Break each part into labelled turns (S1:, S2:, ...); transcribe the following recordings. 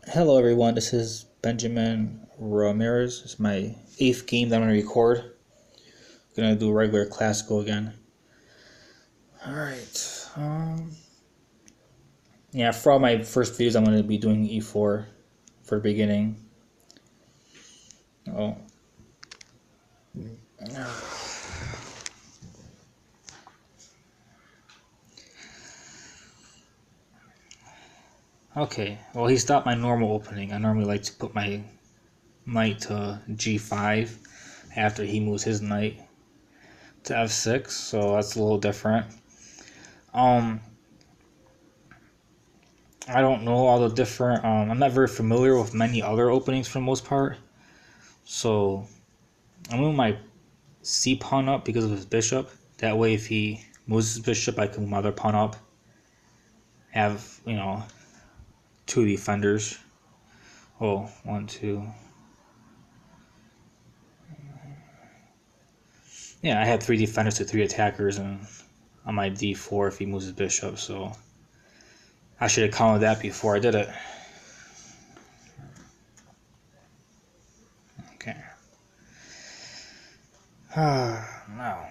S1: Hello everyone, this is Benjamin Ramirez. It's my 8th game that I'm going to record. I'm going to do regular classical again. Alright, yeah, for all my first videos I'm going to be doing e4 for the beginning. Oh. Okay, well he stopped my normal opening. I normally like to put my knight to g5 after he moves his knight to f6, so that's a little different. I don't know all the different, I'm not very familiar with many other openings for the most part. So I'm moving my c pawn up because of his bishop. That way if he moves his bishop, I can move my other pawn up. Have, two defenders. Oh, one, two. Yeah, I had three defenders to three attackers and on my d4 if he moves his bishop, so I should have counted that before I did it. Okay. Now.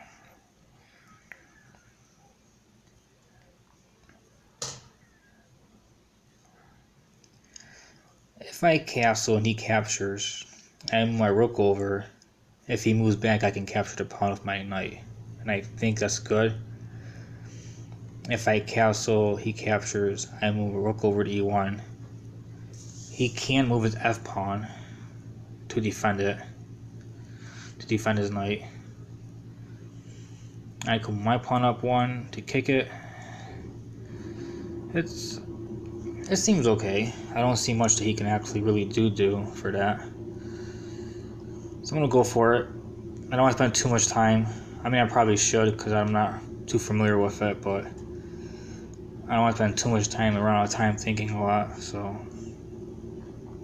S1: If I castle and he captures, I move my rook over. If he moves back, I can capture the pawn with my knight. And I think that's good. If I castle, he captures, I move a rook over to e1. He can move his f pawn to defend it, to defend his knight. I can move my pawn up one to kick it. It seems okay. I don't see much that he can actually really do for that. So I'm gonna go for it. I don't want to spend too much time. I mean, I probably should because I'm not too familiar with it, but I don't want to spend too much time and run out of time thinking a lot. So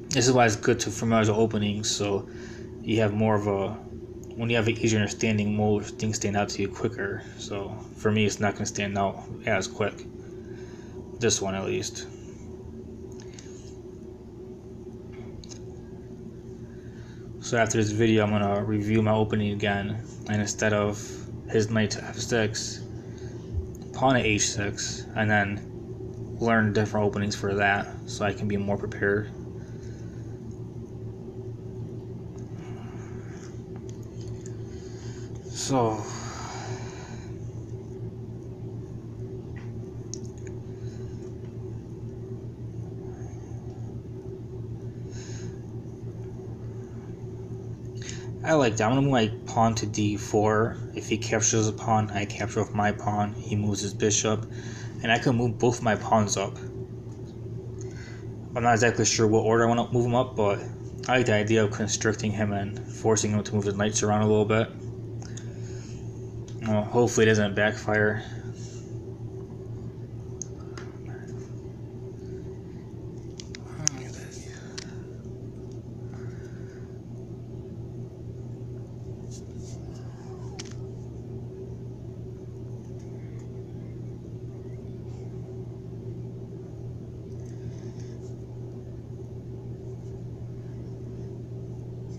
S1: this is why it's good to familiarize the openings, so you have more of a, when you have an easier understanding, more things stand out to you quicker. So for me, it's not going to stand out as quick. This one at least. So after this video, I'm going to review my opening again, and instead of his knight to f6, pawn to h6, and then learn different openings for that so I can be more prepared. So I like that. I'm gonna move my pawn to d4. If he captures a pawn, I capture with my pawn. He moves his bishop, and I can move both my pawns up. I'm not exactly sure what order I want to move him up, but I like the idea of constricting him and forcing him to move his knights around a little bit. Well, hopefully it doesn't backfire.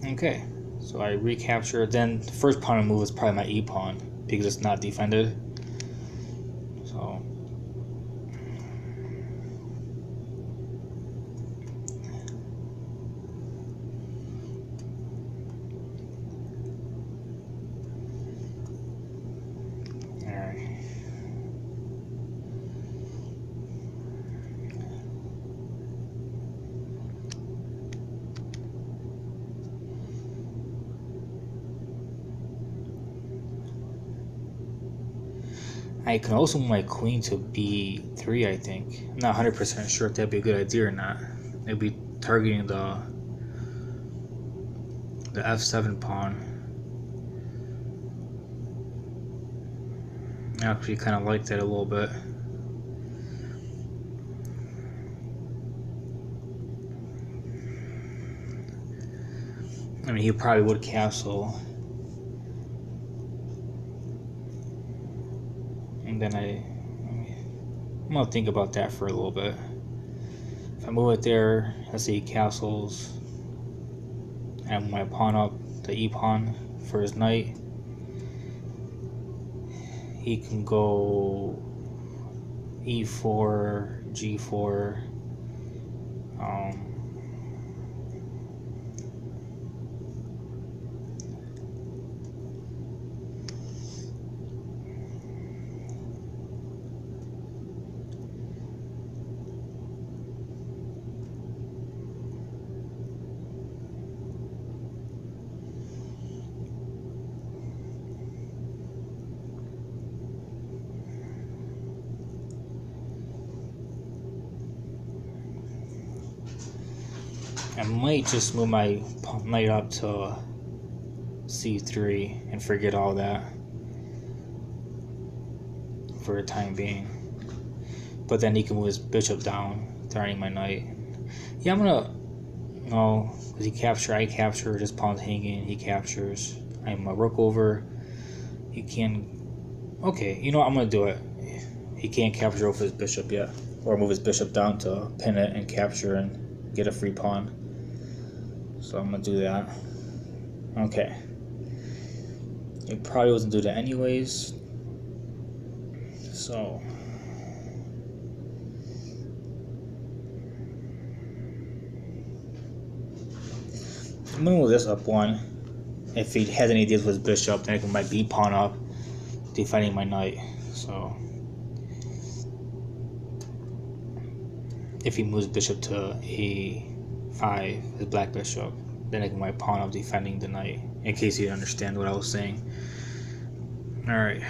S1: Okay, so I recapture. Then the first pawn I move is probably my e pawn because it's not defended. So I can also move my queen to b3, I think. I'm not 100% sure if that'd be a good idea or not. It'd be targeting the f7 pawn. I actually kind of like that a little bit. I mean, he probably would castle. And then I'm gonna think about that for a little bit. If I move it there, let's say he castles, and I move my pawn up to e pawn for his knight. He can go e4, g4. I might just move my knight up to c3 and forget all that for the time being. But then he can move his bishop down, threatening my knight. Yeah, I'm gonna... No, because he captures, I capture, this pawn's hanging, he captures. I'm a rook over. He can... Okay, you know what, I'm gonna do it. He can't capture over his bishop yet. Or move his bishop down to pin it and capture and get a free pawn. So I'm gonna do that. Okay. He probably wasn't do that anyways. So I'm gonna move this up one. If he has any deals with his bishop, then I can my b pawn up, defending my knight. So if he moves bishop to a5, his black bishop, then I can my pawn up, defending the knight. In case you didn't understand what I was saying. All right.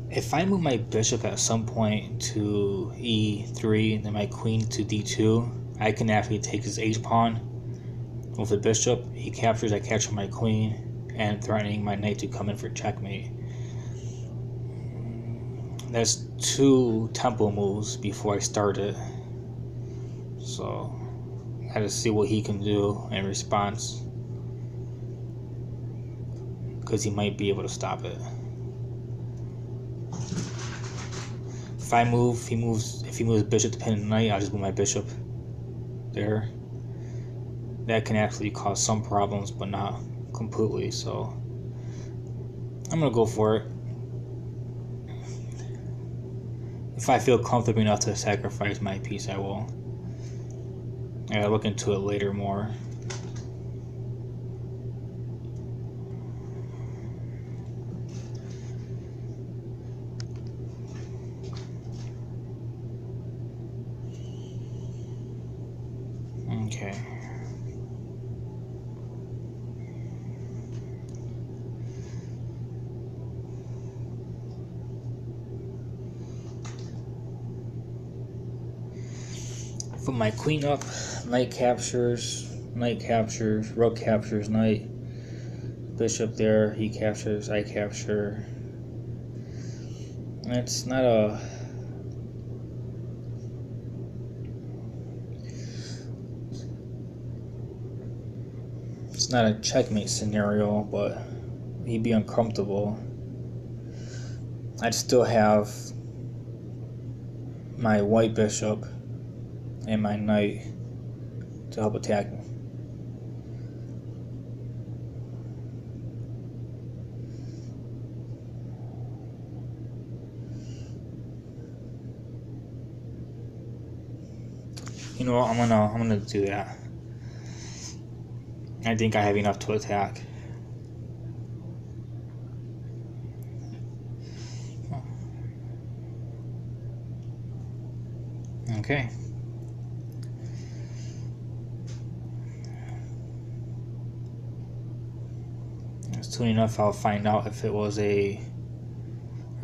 S1: If I move my bishop at some point to e3 and then my queen to d2, I can actually take his h-pawn with the bishop. He captures, I capture my queen, and threatening my knight to come in for checkmate. That's 2 tempo moves before I start it. So I had to see what he can do in response, because he might be able to stop it. If I move, if he moves bishop to pin the knight, I'll just move my bishop there. That can actually cause some problems, but not completely, so I'm gonna go for it. If I feel comfortable enough to sacrifice my piece, I will. I gotta look into it later more. Okay. Put my queen up, knight captures, rook captures, knight, bishop there, he captures, I capture. It's not a... It's not a checkmate scenario, but he'd be uncomfortable. I'd still have my white bishop and my knight to help attack me. You know what, I'm gonna do that. I think I have enough to attack. Okay. Soon enough I'll find out if it was a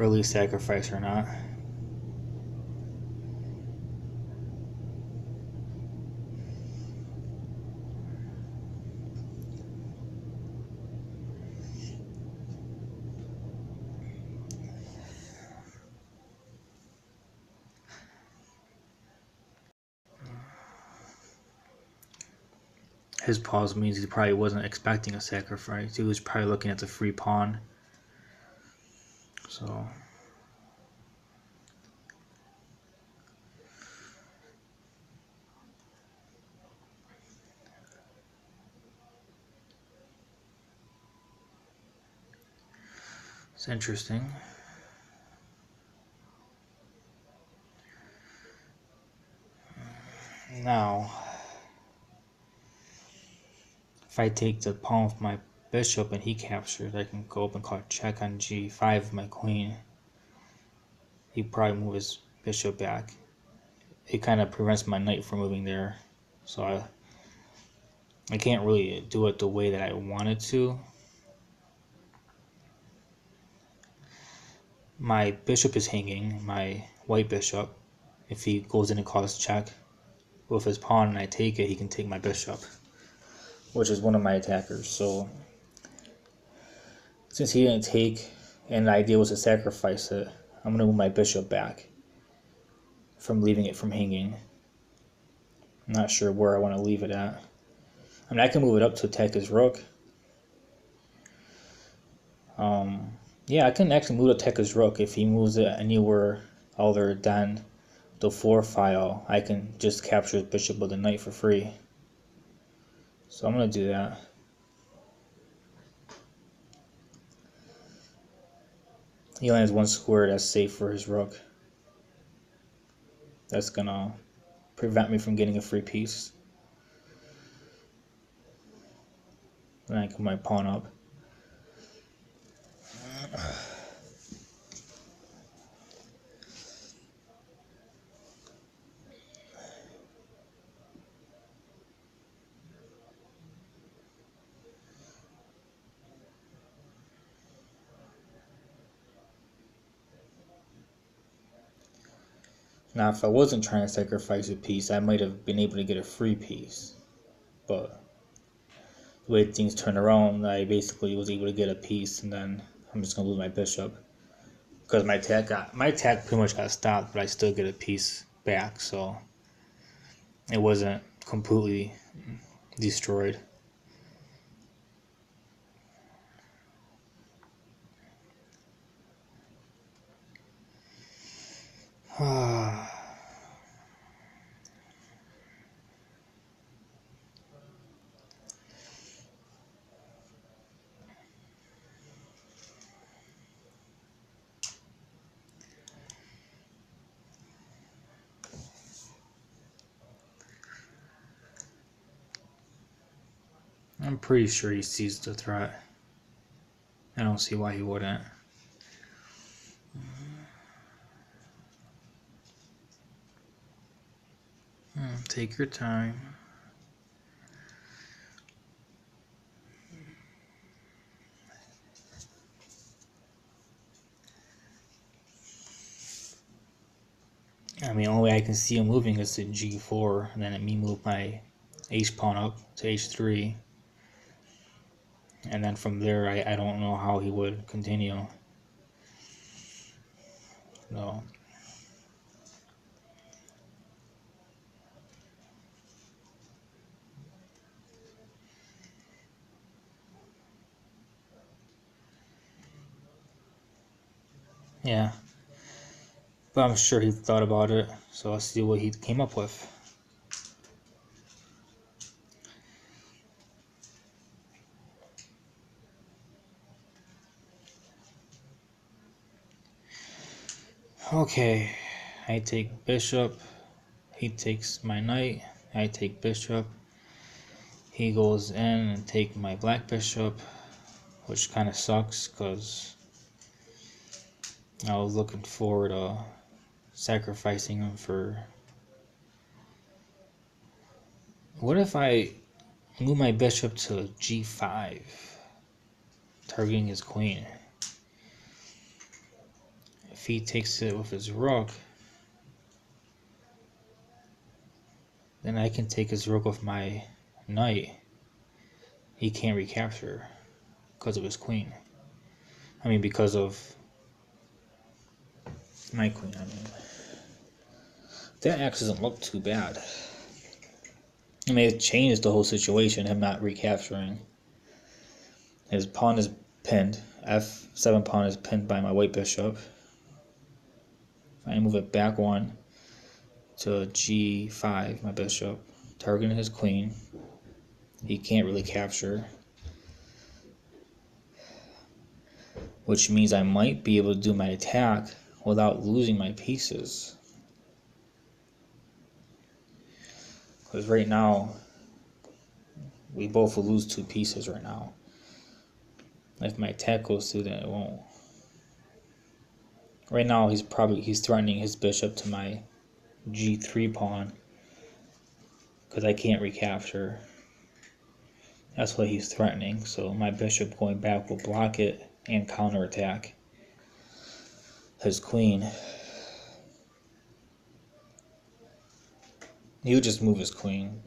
S1: early sacrifice or not. His pause means he probably wasn't expecting a sacrifice. He was probably looking at the free pawn. So it's interesting. Now, if I take the pawn with my bishop and he captures, I can go up and call check on g5 with my queen. He probably move his bishop back. It kind of prevents my knight from moving there, so I can't really do it the way that I wanted to. My bishop is hanging, my white bishop. If he goes in and calls check with his pawn and I take it, he can take my bishop, which is one of my attackers. So since he didn't take and the idea was to sacrifice it, I'm going to move my bishop back from leaving it from hanging. I'm not sure where I want to leave it at. I mean, I can move it up to attack his rook. Yeah, I can actually move to attack his rook. If he moves it anywhere other than the 4 file, I can just capture his bishop with a knight for free. So I'm going to do that. He only has 1 square that's safe for his rook. That's going to prevent me from getting a free piece. Then I can put my pawn up. Now, if I wasn't trying to sacrifice a piece, I might have been able to get a free piece. But the way things turned around, I basically was able to get a piece, and then I'm just going to lose my bishop. Because my attack pretty much got stopped, but I still get a piece back, so it wasn't completely destroyed. I'm pretty sure he sees the threat. I don't see why he wouldn't. Take your time. I mean, the only way I can see him moving is to g4, and then me move my h pawn up to h3. And then from there, I don't know how he would continue. No. Yeah. But I'm sure he thought about it, so let's see what he came up with. Okay, I take bishop, he takes my knight, I take bishop, he goes in and take my black bishop, which kind of sucks because I was looking forward to sacrificing him for... What if I move my bishop to g5, targeting his queen? If he takes it with his rook, then I can take his rook with my knight. He can't recapture because of his queen. I mean, because of my queen, I mean. That actually doesn't look too bad. I mean, it changes the whole situation, him not recapturing. His pawn is pinned. F7 pawn is pinned by my white bishop. If I move it back one to G5, my bishop, targeting his queen, he can't really capture. Which means I might be able to do my attack without losing my pieces. Because right now, we both will lose 2 pieces right now. If my attack goes through, then it won't. Right now, he's threatening his bishop to my G3 pawn. Because I can't recapture. That's what he's threatening. So my bishop going back will block it and counterattack his queen. He would just move his queen.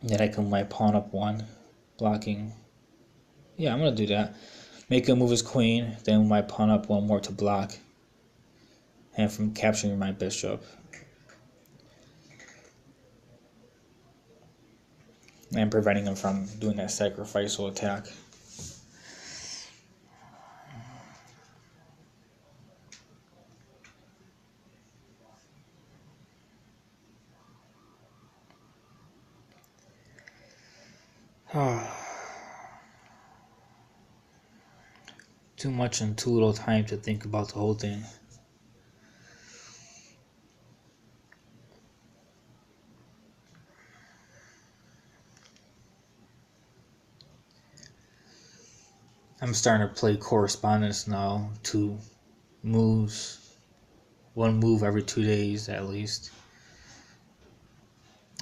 S1: Then I can move my pawn up one, blocking. Yeah, I'm going to do that. Make him move his queen, then move my pawn up one more to block. And from capturing my bishop. And preventing him from doing that sacrificial attack. Too much and too little time to think about the whole thing. I'm starting to play correspondence now. 2 moves. 1 move every 2 days at least.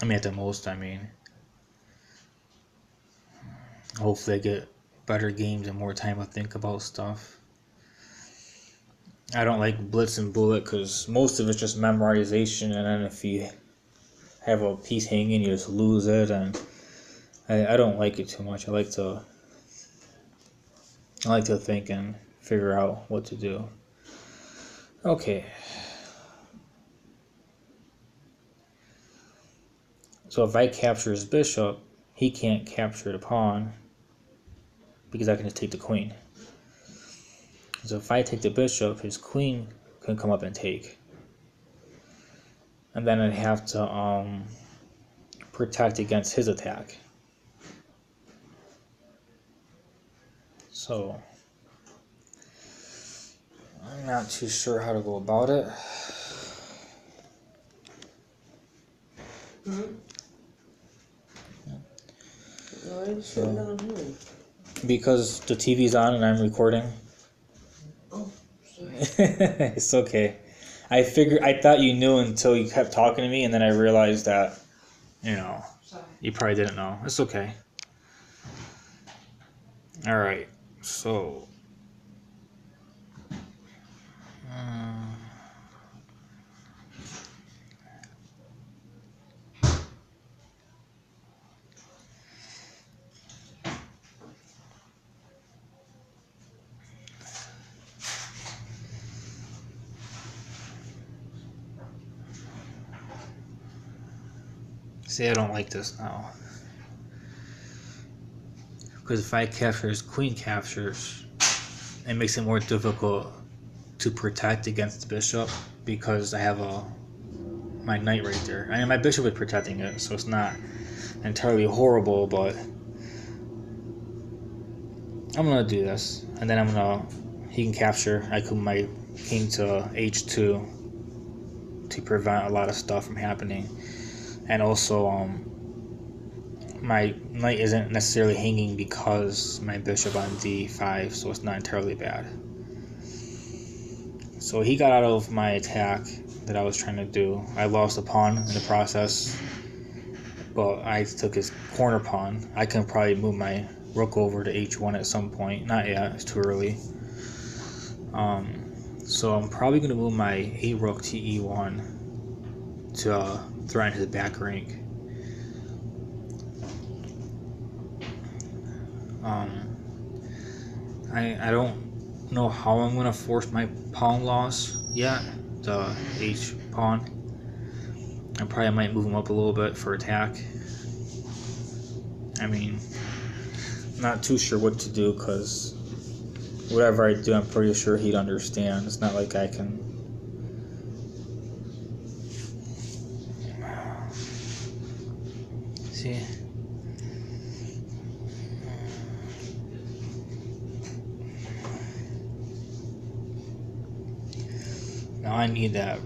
S1: I mean, at the most, I mean. Hopefully I get better games and more time to think about stuff. I don't like blitz and bullet because most of it's just memorization, and then if you have a piece hanging, you just lose it, and I don't like it too much. I like to think and figure out what to do. Okay. So if I capture his bishop, he can't capture the pawn because I can just take the queen. So if I take the bishop, his queen can come up and take. And then I'd have to protect against his attack. So I'm not too sure how to go about it. So, because the TV's on and I'm recording.
S2: Oh, sorry.
S1: It's okay. I thought you knew until you kept talking to me, and then I realized that,
S2: Sorry.
S1: you probably didn't know. It's okay. Alright, so. See, I don't like this now. Because if I capture his queen captures, it makes it more difficult to protect against the bishop because I have my knight right there. I mean, my bishop is protecting it, so it's not entirely horrible, but I'm going to do this. And then he can capture. I can move my king to h2 to prevent a lot of stuff from happening. And also, my knight isn't necessarily hanging because my bishop on d5, so it's not entirely bad. So he got out of my attack that I was trying to do. I lost a pawn in the process, but I took his corner pawn. I can probably move my rook over to h1 at some point. Not yet, it's too early. So I'm probably going to move my a-rook to e1 to threaten his back rank. I don't know how I'm going to force my pawn loss yet. the H pawn. I probably might move him up a little bit for attack. I mean, not too sure what to do because whatever I do, I'm pretty sure he'd understand. It's not like I can. See? Now I need that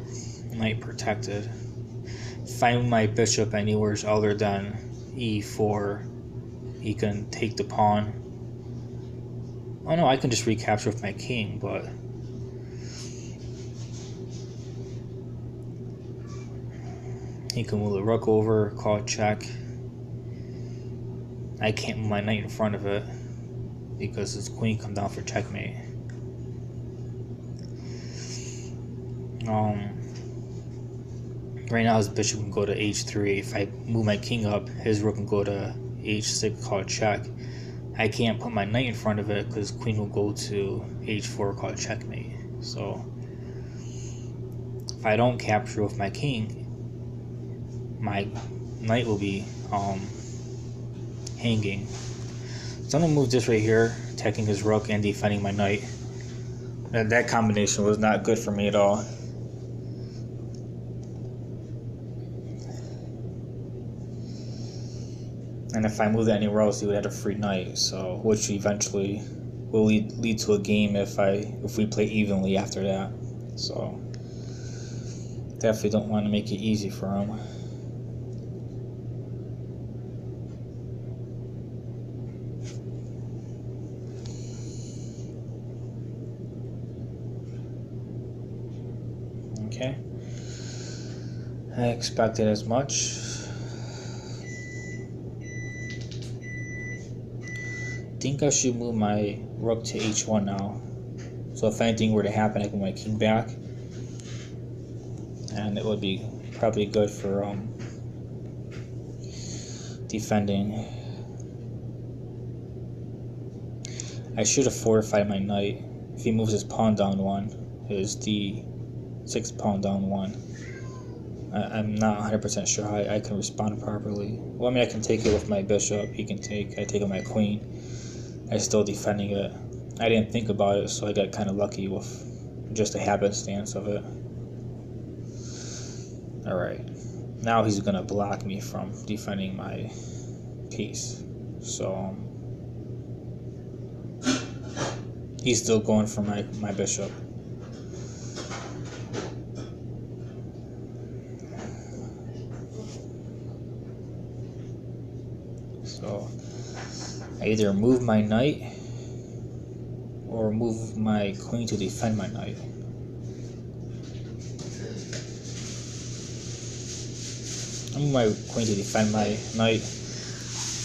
S1: knight protected. If I move my bishop anywhere other than e4, he can take the pawn. Oh no, I can just recapture with my king, but he can move the rook over, call it check. I can't move my knight in front of it because his queen comes down for checkmate. Right now his bishop can go to h3. If I move my king up, his rook can go to h6, call it check. I can't put my knight in front of it because queen will go to h4, call it checkmate. So if I don't capture with my king, my knight will be hanging. So I'm gonna move this right here, attacking his rook and defending my knight. That combination was not good for me at all. And if I moved that anywhere else, he would have a free knight, so which eventually will lead to a game if we play evenly after that. So definitely don't want to make it easy for him. Okay, I expected as much. I think I should move my rook to h1 now. So if anything were to happen, I can move my king back, and it would be probably good for defending. I should have fortified my knight. If he moves his pawn down one, his d6 pawn down one, I'm not 100% sure how I can respond properly. Well, I mean, I can take it with my bishop. I take it with my queen. I'm still defending it. I didn't think about it, so I got kind of lucky with just a happenstance of it. Alright, now he's going to block me from defending my piece. So he's still going for my bishop. So I either move my knight or move my queen to defend my knight. I move my queen to defend my knight.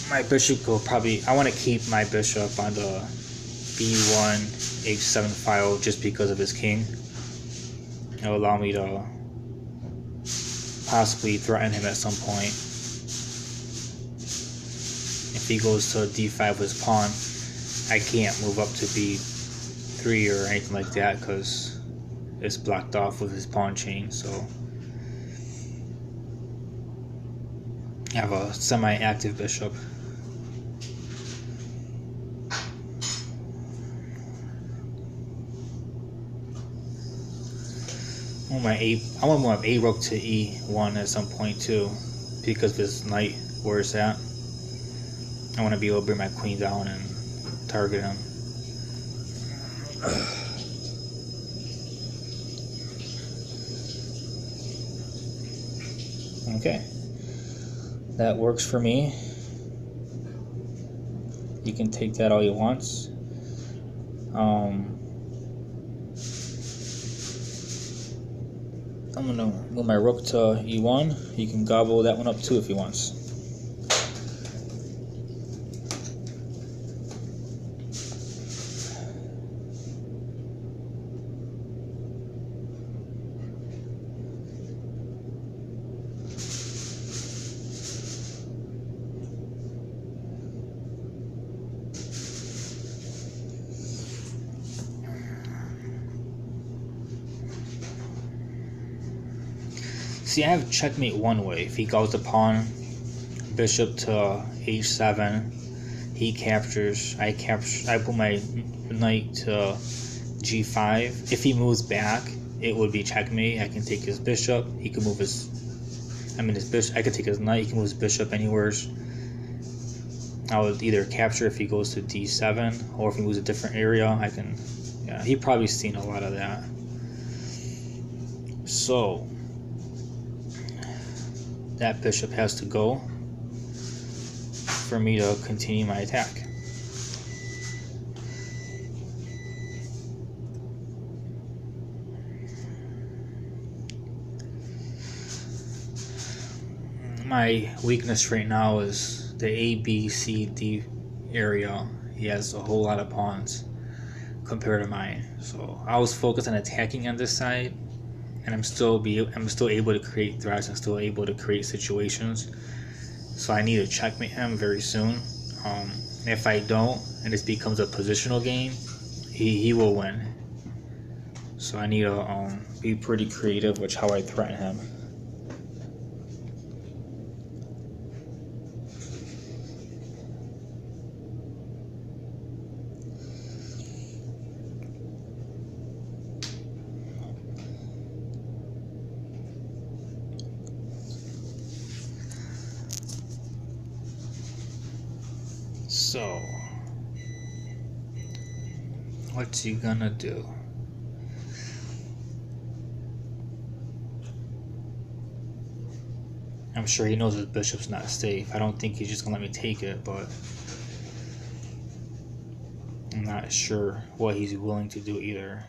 S1: My bishop will probably... I want to keep my bishop on the b1, h7 file just because of his king. It'll allow me to possibly threaten him at some point. If he goes to d5 with his pawn, I can't move up to b3 or anything like that because it's blocked off with his pawn chain. So I have a semi-active bishop. I want to move my a rook to e1 at some point too, because of his knight where it's at. I want to be able to bring my queen down and target him. Okay, that works for me. You can take that all you want. I'm gonna move my rook to e1. You can gobble that one up too if he wants. See, I have checkmate one way. If he goes to pawn, bishop to h7, he captures. I capture. I put my knight to g5. If he moves back, it would be checkmate. I can take his bishop. He can move his. His bishop. I could take his knight. He can move his bishop anywhere. I would either capture if he goes to d7, or if he moves a different area, I can. Yeah, he probably seen a lot of that. So that bishop has to go for me to continue my attack. My weakness right now is the A, B, C, D area. He has a whole lot of pawns compared to mine. So I was focused on attacking on this side, and I'm still able to create threats and still able to create situations. So I need to checkmate him very soon. If I don't, and this becomes a positional game, he will win. So I need to be pretty creative with how I threaten him. So, what's he gonna do? I'm sure he knows his bishop's not safe. I don't think he's just gonna let me take it, but I'm not sure what he's willing to do either.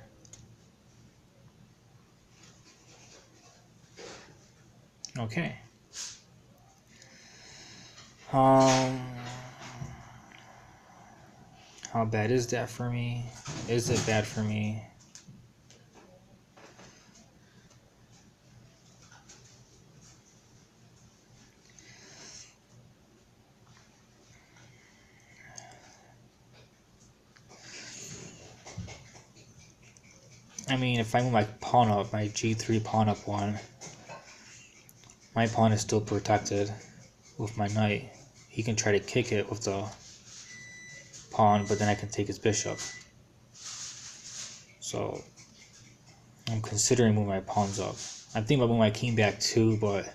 S1: Okay. How bad is that for me? Is it bad for me? If I move my pawn up, my g3 pawn up one, my pawn is still protected with my knight. He can try to kick it with the pawn, but then I can take his bishop. So I'm considering moving my pawns up. I'm thinking about moving my king back too, but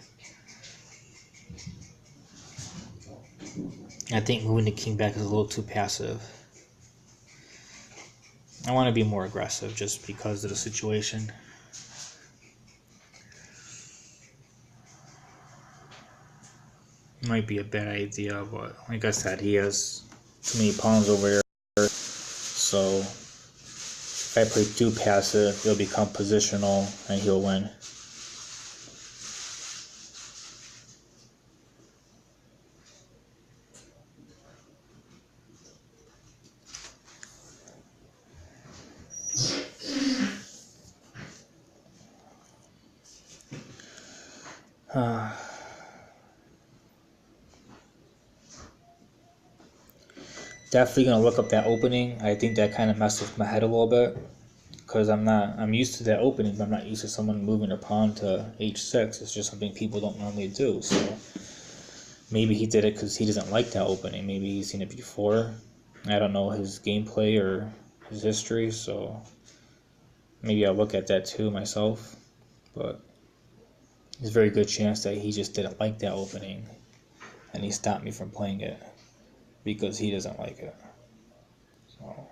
S1: I think moving the king back is a little too passive. I want to be more aggressive just because of the situation. Might be a bad idea, but like I said, he has too many pawns over there. So if I play too passive, it'll become positional and he'll win. Definitely gonna look up that opening. I think that kind of messed with my head a little bit because I'm used to that opening, but I'm not used to someone moving their pawn to h6. It's just something people don't normally do. So maybe he did it because he doesn't like that opening. Maybe he's seen it before. I don't know his gameplay or his history, so maybe I'll look at that too myself. But there's a very good chance that he just didn't like that opening and he stopped me from playing it because he doesn't like it. So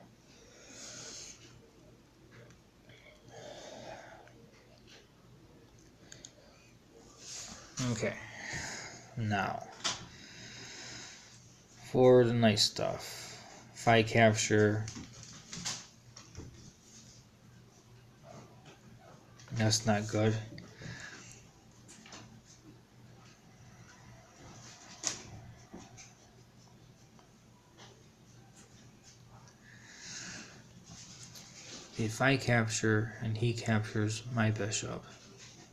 S1: okay, now for the nice stuff. If I capture, that's not good. If I capture and he captures my bishop,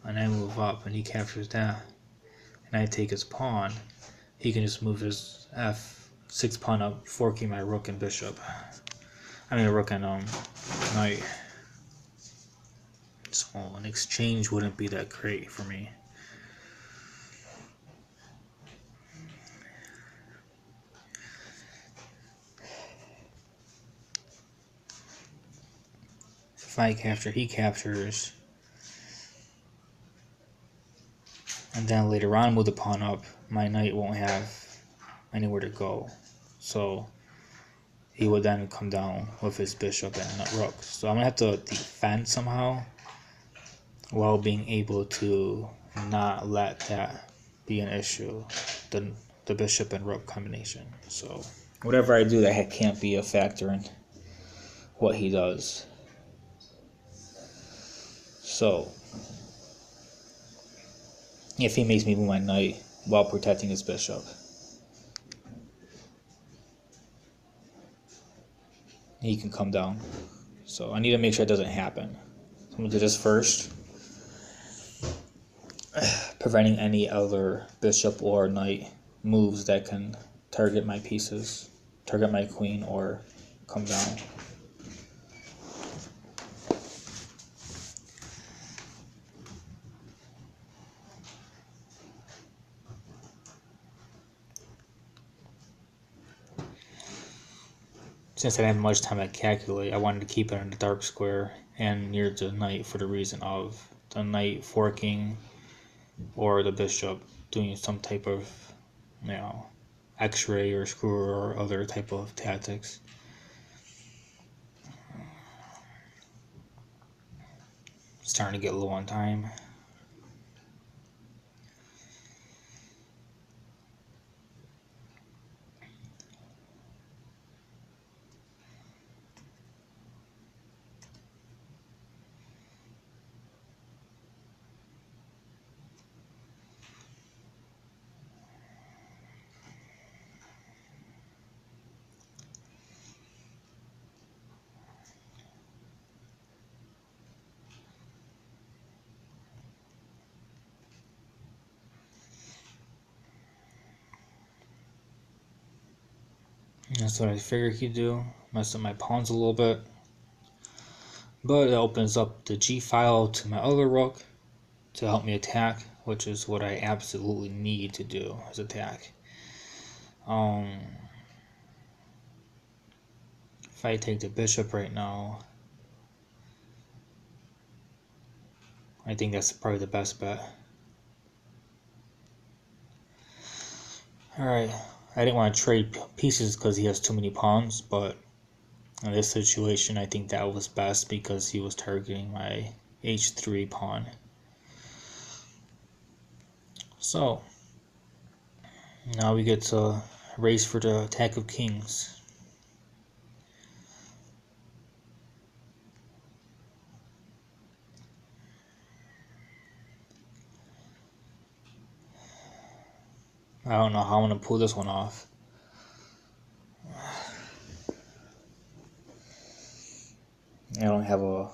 S1: and I move up and he captures that, and I take his pawn, he can just move his f6 pawn up, forking my rook and bishop. Rook and knight. So an exchange wouldn't be that great for me. I capture, he captures. And then later on, move the pawn up, my knight won't have anywhere to go. So he would then come down with his bishop and rook. So I'm going to have to defend somehow while being able to not let that be an issue, the bishop and rook combination. So whatever I do, that can't be a factor in what he does. So if he makes me move my knight while protecting his bishop, he can come down. So I need to make sure it doesn't happen. So I'm going to do this first, preventing any other bishop or knight moves that can target my pieces, target my queen, or come down. Since I didn't have much time to calculate, I wanted to keep it in the dark square and near the knight for the reason of the knight forking or the bishop doing some type of, x-ray or screw or other type of tactics. Starting to get low on time. That's what I figured he'd do. Mess up my pawns a little bit. But it opens up the G file to my other rook to help me attack, which is what I absolutely need to do, is attack. If I take the bishop right now, I think that's probably the best bet. Alright, I didn't want to trade pieces because he has too many pawns, but in this situation I think that was best because he was targeting my h3 pawn. So, now we get to race for the attack of kings. I don't know how I'm going to pull this one off. I don't have a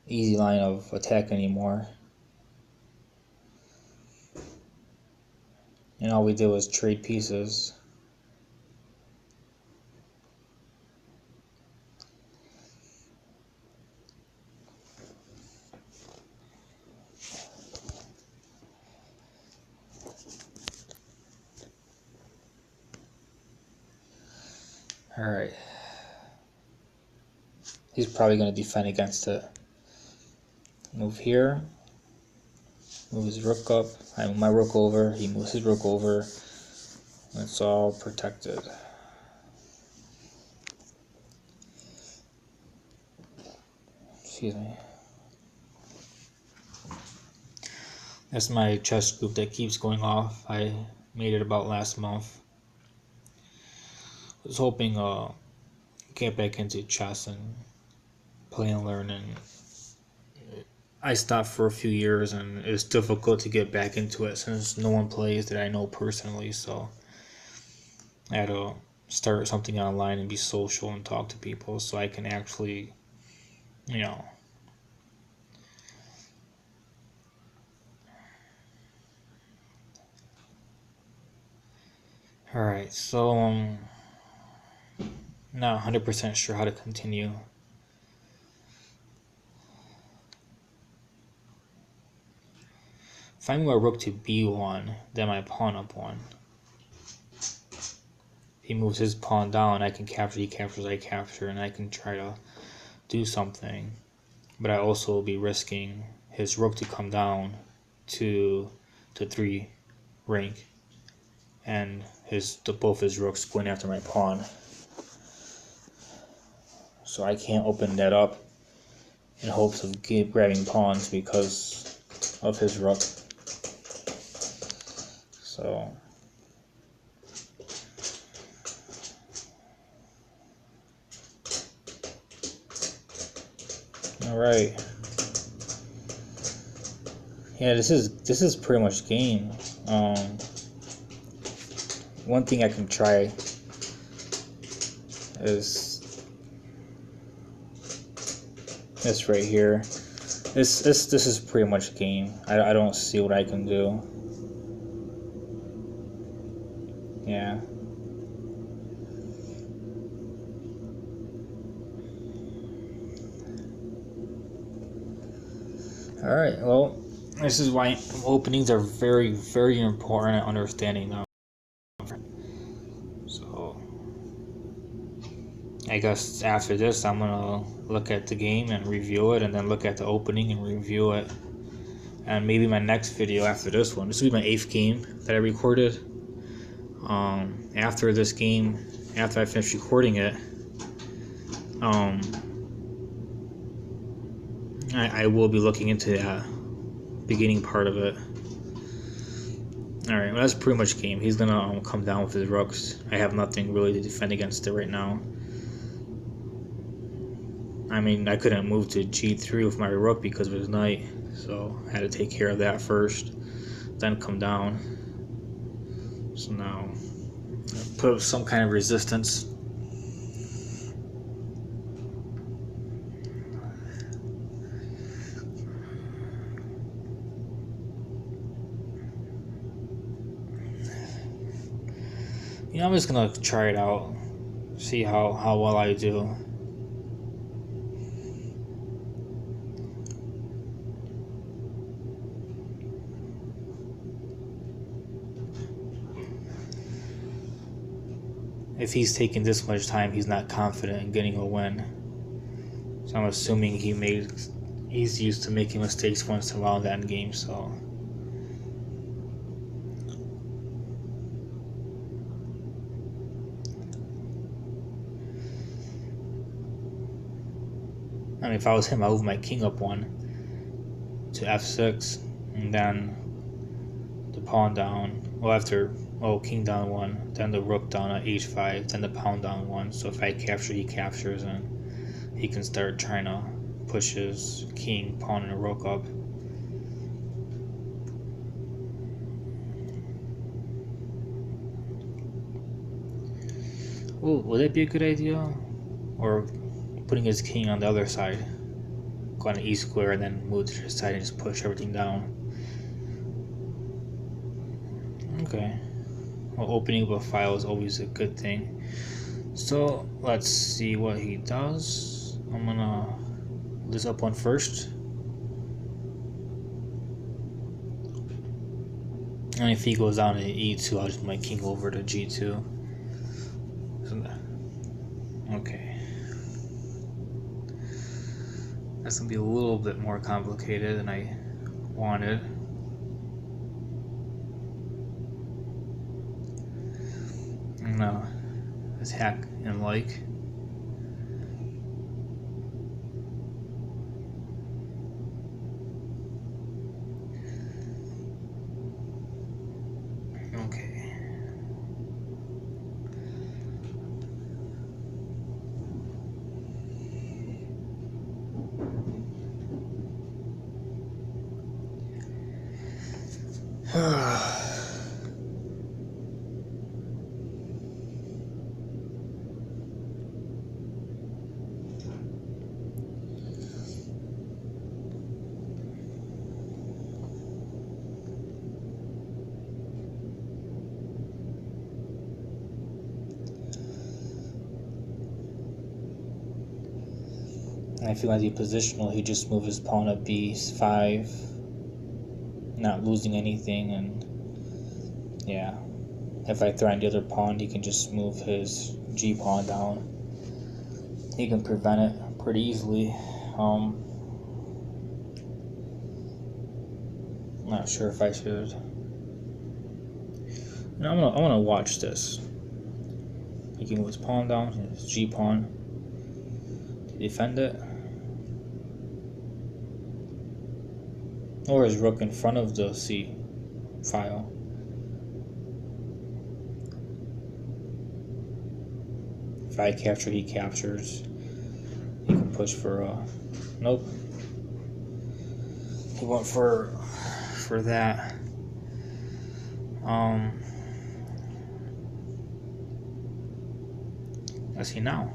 S1: easy line of attack anymore. And all we did was trade pieces. Alright. He's probably going to defend against it. Move here. Move his rook up. I move my rook over. He moves his rook over. It's all protected. Excuse me. That's my chess group that keeps going off. I made it about last month. I was hoping get back into chess and play and learn, and I stopped for a few years and it's difficult to get back into it since no one plays that I know personally, so I had to start something online and be social and talk to people so I can actually, Alright, so not 100% sure how to continue. If I move my rook to b1, then my pawn up 1. If he moves his pawn down, I can capture, he captures, I capture, and I can try to do something but I also will be risking his rook to come down to 3 rank, and both his rooks going after my pawn. So I can't open that up in hopes of grabbing pawns because of his rook. So all right. Yeah, this is pretty much game. One thing I can try is this right here. This is pretty much game. I don't see what I can do. Yeah. All right. Well, this is why openings are very, very important at understanding them. So I guess after this, I'm gonna look at the game and review it, and then look at the opening and review it. And maybe my next video after this one, this will be my 8th game that I recorded. After this game, after I finish recording it, I will be looking into that beginning part of it. Alright, well, that's pretty much game. He's gonna come down with his rooks. I have nothing really to defend against it right now. I mean, I couldn't move to g3 with my rook because of his knight, so I had to take care of that first, then come down. So now, put up some kind of resistance. You know, I'm just gonna try it out, see how well I do. If he's taking this much time, he's not confident in getting a win. So I'm assuming he's used to making mistakes once in a while in the end game, so. I mean, if I was him, I'd move my king up 1 to f6, and then the pawn down. Well, king down 1, then the rook down at h5, then the pawn down 1. So if I capture, he captures, and he can start trying to push his king, pawn, and a rook up. Well, would that be a good idea? Or putting his king on the other side, go on the e square, and then move to the side and just push everything down. Okay. Well, opening up a file is always a good thing. So let's see what he does. I'm gonna this up 1 first. And if he goes down to e2, I'll just move my king over to g2. So, okay. That's gonna be a little bit more complicated than I wanted. I'm gonna attack and like. Okay. I feel like the positional, he just moved his pawn at b5, not losing anything, and yeah, if I threaten the other pawn, he can just move his g pawn down. He can prevent it pretty easily. Not sure if I should. And I'm gonna watch this. He can move his pawn down, his G pawn. Defend it. Or his rook in front of the C file. If I capture, he captures. He can push for nope. He went for that. Let's see now.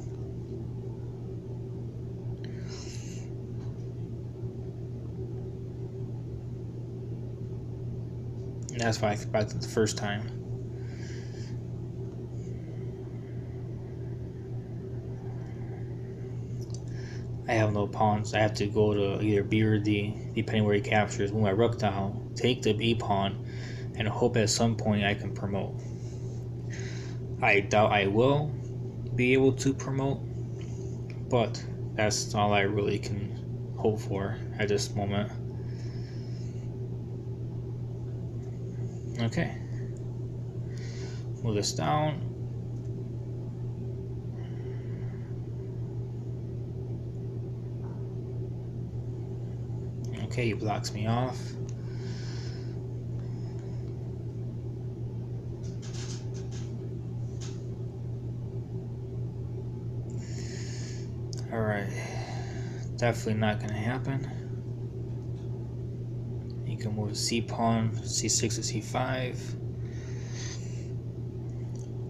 S1: And that's why I expected the first time. I have no pawns. I have to go to either B or D, depending where he captures. Move my rook down, take the B pawn, and hope at some point I can promote. I doubt I will be able to promote, but that's all I really can hope for at this moment. Okay. Move this down. Okay, he blocks me off. Alright. Definitely not going to happen. He can move C pawn, C6 to C5.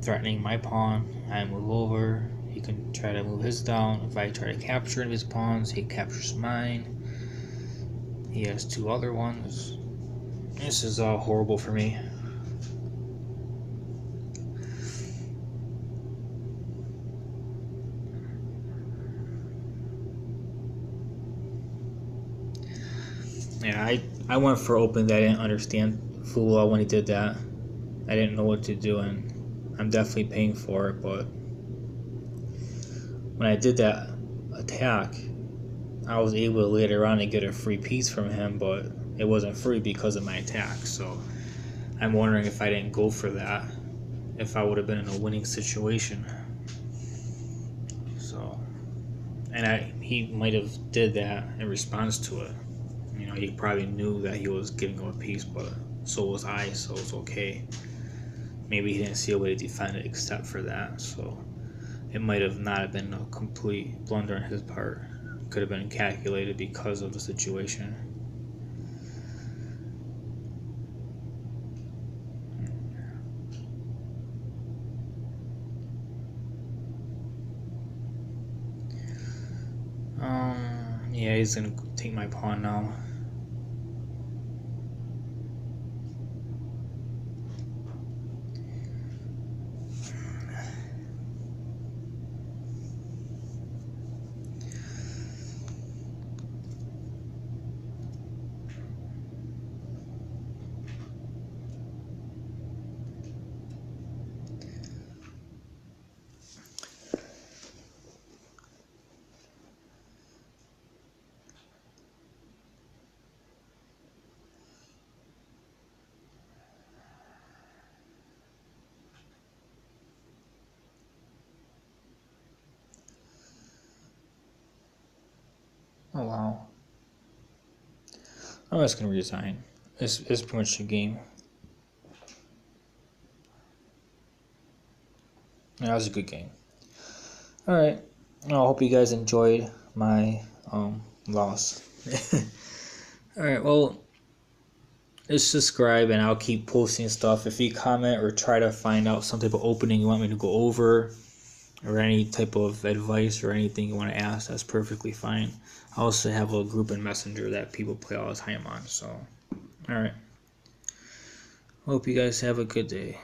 S1: Threatening my pawn. I move over. He can try to move his down. If I try to capture one of his pawns, he captures mine. He has two other ones. This is all horrible for me. Yeah, I went for open that I didn't understand full well when he did that. I didn't know what to do, and I'm definitely paying for it, but when I did that attack, I was able to later on to get a free piece from him, but it wasn't free because of my attack. So I'm wondering if I didn't go for that, if I would have been in a winning situation. So, and he might have did that in response to it. You know, he probably knew that he was giving him a piece, but so was I, so it's okay. Maybe he didn't see a way to defend it except for that, so it might have not have been a complete blunder on his part. Could have been calculated because of the situation. Yeah, he's gonna take my pawn now. Oh wow. I'm just gonna resign. It's pretty much the game. Yeah, that was a good game. Alright. I hope you guys enjoyed my loss. Alright, well, just subscribe and I'll keep posting stuff. If you comment or try to find out some type of opening you want me to go over, or any type of advice or anything you want to ask, that's perfectly fine. I also have a group in Messenger that people play all the time on. So, alright. Hope you guys have a good day.